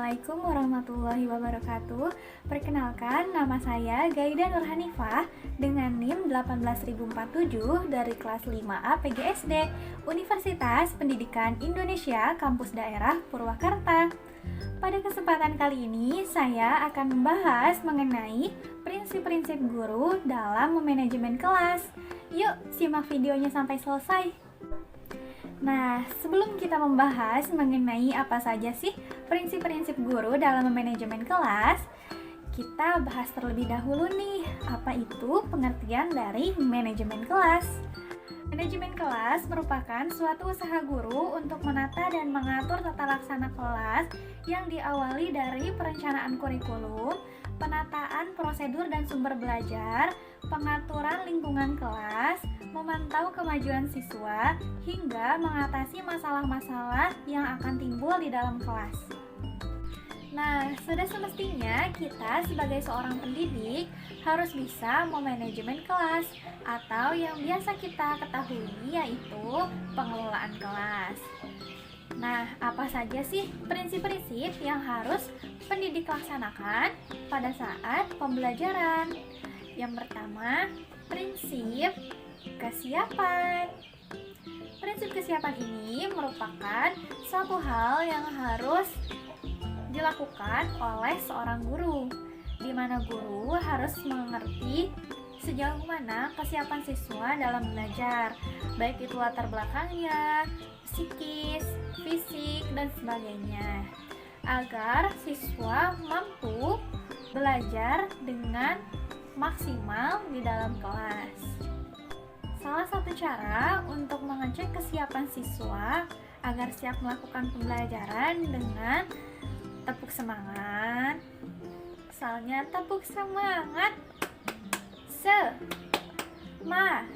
Assalamualaikum warahmatullahi wabarakatuh. Perkenalkan, nama saya Gaida Nurhanifah dengan NIM 18047 dari kelas 5A PGSD, Universitas Pendidikan Indonesia, Kampus Daerah Purwakarta. Pada kesempatan kali ini, saya akan membahas mengenai prinsip-prinsip guru dalam memanajemen kelas. Yuk, simak videonya sampai selesai. Nah, sebelum kita membahas mengenai apa saja sih prinsip-prinsip guru dalam manajemen kelas, kita bahas terlebih dahulu nih, apa itu pengertian dari manajemen kelas. Manajemen kelas merupakan suatu usaha guru untuk menata dan mengatur tata laksana kelas yang diawali dari perencanaan kurikulum, penataan prosedur dan sumber belajar, pengaturan lingkungan kelas, memantau kemajuan siswa, hingga mengatasi masalah-masalah yang akan timbul di dalam kelas. Nah, sudah semestinya kita sebagai seorang pendidik harus bisa memanajemen kelas atau yang biasa kita ketahui yaitu pengelolaan kelas. Nah, apa saja sih prinsip-prinsip yang harus pendidik laksanakan pada saat pembelajaran? Yang pertama, prinsip kesiapan. Prinsip kesiapan ini merupakan suatu hal yang harus dilakukan oleh seorang guru, di mana guru harus mengerti sejauh mana kesiapan siswa dalam belajar, baik itu latar belakangnya, psikis, fisik, dan sebagainya, agar siswa mampu belajar dengan maksimal di dalam kelas. Salah satu cara untuk mengecek kesiapan siswa agar siap melakukan pembelajaran dengan tepuk semangat. Misalnya tepuk semangat. Semangat.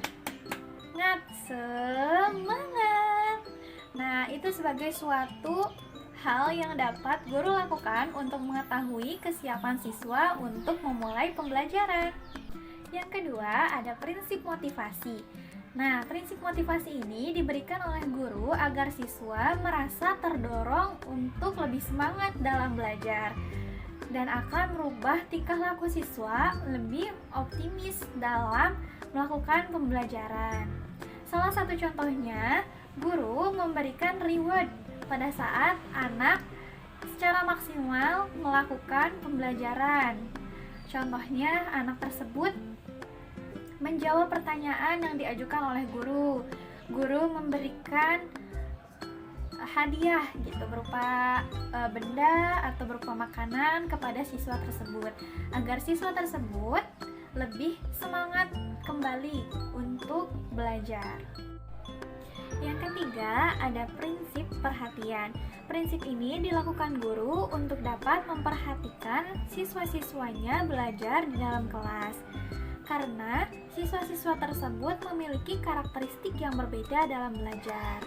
Nah, itu sebagai suatu hal yang dapat guru lakukan untuk mengetahui kesiapan siswa untuk memulai pembelajaran. Yang kedua, ada prinsip motivasi. Nah, prinsip motivasi ini diberikan oleh guru agar siswa merasa terdorong untuk lebih semangat dalam belajar dan akan merubah tingkah laku siswa lebih optimis dalam melakukan pembelajaran. Salah satu contohnya, guru memberikan reward pada saat anak secara maksimal melakukan pembelajaran. Contohnya, anak tersebut menjawab pertanyaan yang diajukan oleh guru. Guru memberikan hadiah gitu berupa benda atau berupa makanan kepada siswa tersebut agar siswa tersebut lebih semangat kembali untuk belajar. Yang ketiga, ada prinsip perhatian. Prinsip ini dilakukan guru untuk dapat memperhatikan siswa-siswanya belajar di dalam kelas, karena siswa-siswa tersebut memiliki karakteristik yang berbeda dalam belajar.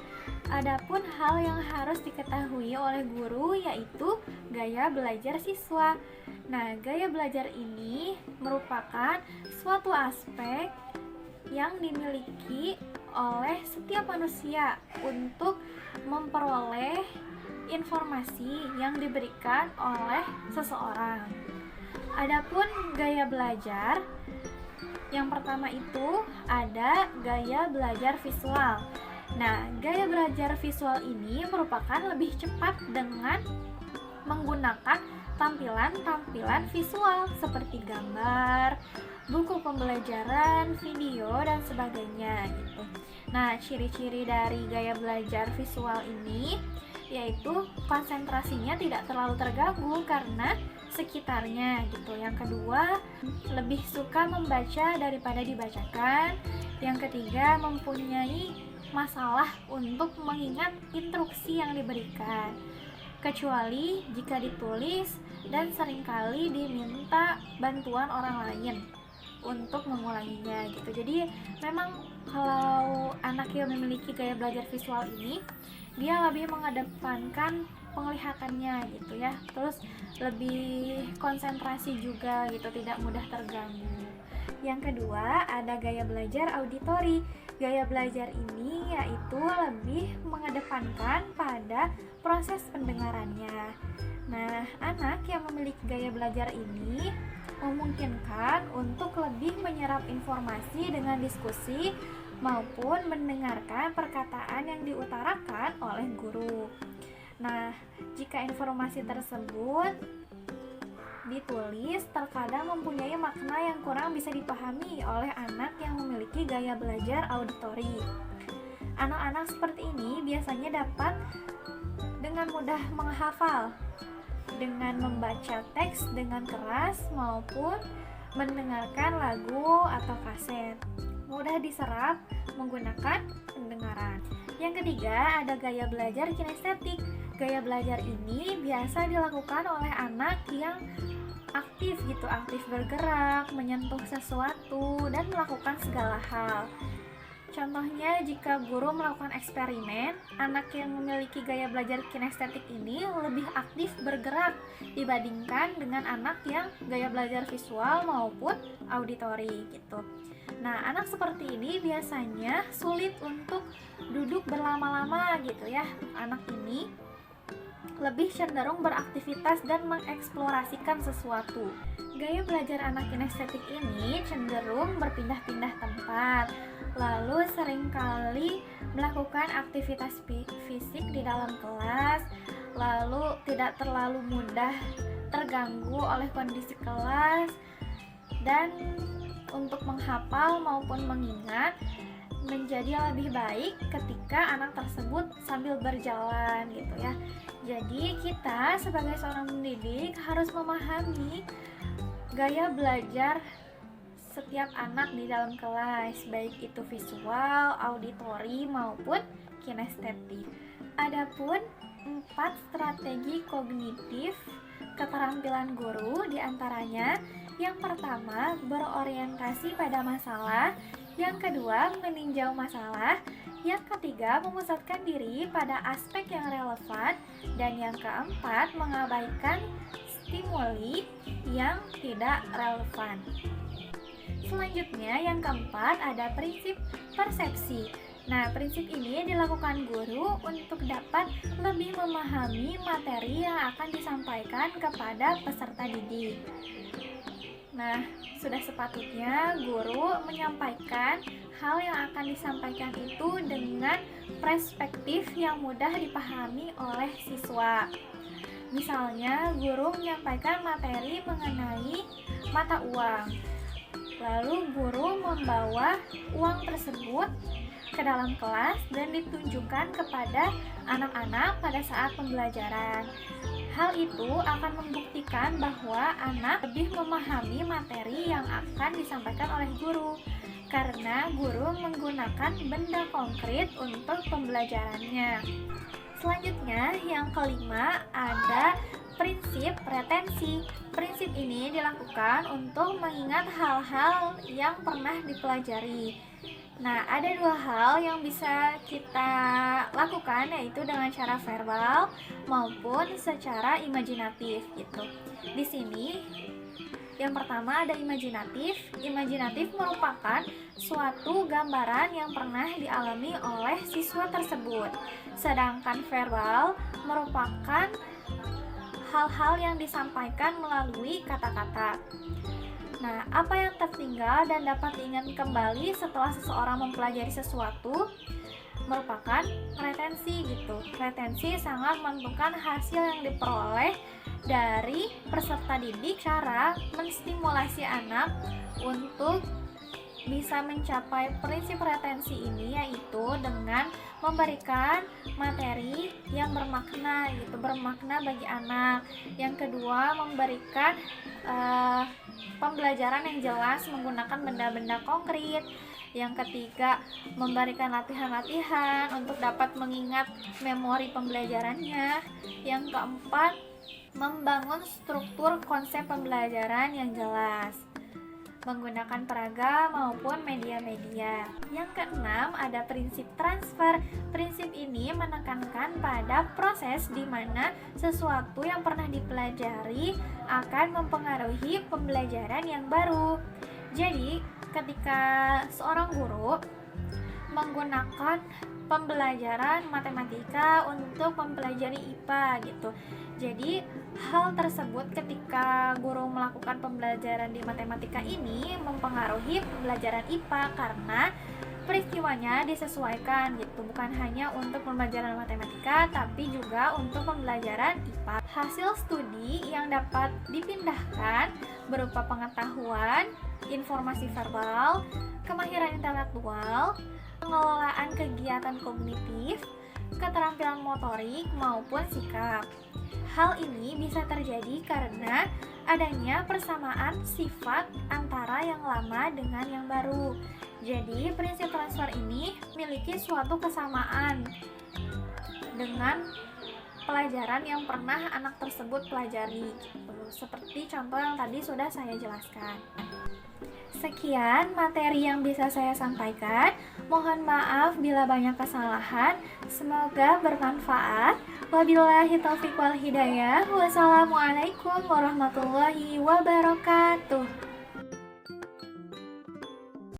Adapun hal yang harus diketahui oleh guru yaitu gaya belajar siswa. Nah, gaya belajar ini merupakan suatu aspek yang dimiliki oleh setiap manusia untuk memperoleh informasi yang diberikan oleh seseorang. Adapun gaya belajar, yang pertama itu ada gaya belajar visual. Nah, gaya belajar visual ini merupakan lebih cepat dengan menggunakan tampilan-tampilan visual seperti gambar, buku pembelajaran, video, dan sebagainya gitu. Nah, ciri-ciri dari gaya belajar visual ini yaitu konsentrasinya tidak terlalu terganggu karena sekitarnya gitu. Yang kedua, lebih suka membaca daripada dibacakan. Yang ketiga, mempunyai masalah untuk mengingat instruksi yang diberikan, kecuali jika ditulis dan seringkali diminta bantuan orang lain untuk mengulanginya gitu. Jadi memang kalau anak yang memiliki gaya belajar visual ini, dia lebih mengedepankan penglihatannya gitu ya, terus lebih konsentrasi juga gitu, tidak mudah terganggu. Yang kedua, ada gaya belajar auditori. Gaya belajar ini yaitu lebih mengedepankan pada proses pendengarannya. Nah, anak yang memiliki gaya belajar ini memungkinkan untuk lebih menyerap informasi dengan diskusi maupun mendengarkan perkataan yang diutarakan oleh guru. Nah, jika informasi tersebut ditulis, terkadang mempunyai makna yang kurang bisa dipahami oleh anak yang memiliki gaya belajar auditori. Anak-anak seperti ini biasanya dapat dengan mudah menghafal dengan membaca teks dengan keras maupun mendengarkan lagu atau kaset. Mudah diserap menggunakan pendengaran. Yang ketiga, ada gaya belajar kinestetik. Gaya belajar ini biasa dilakukan oleh anak yang aktif bergerak, menyentuh sesuatu, dan melakukan segala hal. Contohnya, jika guru melakukan eksperimen, anak yang memiliki gaya belajar kinestetik ini lebih aktif bergerak dibandingkan dengan anak yang gaya belajar visual maupun auditori gitu. Nah, anak seperti ini biasanya sulit untuk duduk berlama-lama gitu ya. Anak ini lebih cenderung beraktivitas dan mengeksplorasikan sesuatu. Gaya belajar anak kinestetik ini cenderung berpindah-pindah tempat, lalu seringkali melakukan aktivitas fisik di dalam kelas, lalu tidak terlalu mudah terganggu oleh kondisi kelas, dan untuk menghafal maupun mengingat menjadi lebih baik ketika anak tersebut sambil berjalan gitu ya. Jadi kita sebagai seorang pendidik harus memahami gaya belajar setiap anak di dalam kelas, baik itu visual, auditori maupun kinestetik. Adapun 4 strategi kognitif keterampilan guru diantaranya: yang pertama, berorientasi pada masalah; yang kedua, meninjau masalah; yang ketiga, memusatkan diri pada aspek yang relevan; dan yang keempat, mengabaikan stimuli yang tidak relevan. Selanjutnya, yang keempat, ada prinsip persepsi. Nah, prinsip ini dilakukan guru untuk dapat lebih memahami materi yang akan disampaikan kepada peserta didik. Nah, sudah sepatutnya guru menyampaikan hal yang akan disampaikan itu dengan perspektif yang mudah dipahami oleh siswa. Misalnya, guru menyampaikan materi mengenai mata uang. Lalu guru membawa uang tersebut ke dalam kelas dan ditunjukkan kepada anak-anak pada saat pembelajaran. Hal itu akan membuktikan bahwa anak lebih memahami materi yang akan disampaikan oleh guru, karena guru menggunakan benda konkret untuk pembelajarannya. Selanjutnya, yang kelima, ada prinsip retensi. Prinsip ini dilakukan untuk mengingat hal-hal yang pernah dipelajari. Nah, ada 2 hal yang bisa kita lakukan, yaitu dengan cara verbal maupun secara imajinatif gitu. Di sini yang pertama ada imajinatif. Imajinatif merupakan suatu gambaran yang pernah dialami oleh siswa tersebut. Sedangkan verbal merupakan hal-hal yang disampaikan melalui kata-kata. Nah, apa yang tertinggal dan dapat diingat kembali setelah seseorang mempelajari sesuatu merupakan retensi gitu. Retensi sangat menentukan hasil yang diperoleh dari peserta didik. Cara menstimulasi anak untuk bisa mencapai prinsip retensi ini yaitu dengan memberikan materi yang bermakna gitu, bermakna bagi anak. Yang kedua, memberikan pembelajaran yang jelas menggunakan benda-benda konkret. Yang ketiga, memberikan latihan-latihan untuk dapat mengingat memori pembelajarannya. Yang keempat, membangun struktur konsep pembelajaran yang jelas menggunakan peraga maupun media-media. Yang keenam, ada prinsip transfer. Prinsip ini menekankan pada proses di mana sesuatu yang pernah dipelajari akan mempengaruhi pembelajaran yang baru. Jadi, ketika seorang guru menggunakan pembelajaran matematika untuk mempelajari IPA gitu. Jadi hal tersebut ketika guru melakukan pembelajaran di matematika ini mempengaruhi pembelajaran IPA karena peristiwanya disesuaikan gitu, bukan hanya untuk pembelajaran matematika tapi juga untuk pembelajaran IPA. Hasil studi yang dapat dipindahkan berupa pengetahuan, informasi verbal, kemahiran intelektual, pengelolaan kegiatan kognitif, keterampilan motorik maupun sikap. Hal ini bisa terjadi karena adanya persamaan sifat antara yang lama dengan yang baru. Jadi, prinsip transfer ini memiliki suatu kesamaan dengan pelajaran yang pernah anak tersebut pelajari gitu. Seperti contoh yang tadi sudah saya jelaskan. Sekian materi yang bisa saya sampaikan. Mohon maaf bila banyak kesalahan. Semoga bermanfaat. Wabillahi taufiq wal hidayah. Wassalamualaikum warahmatullahi wabarakatuh.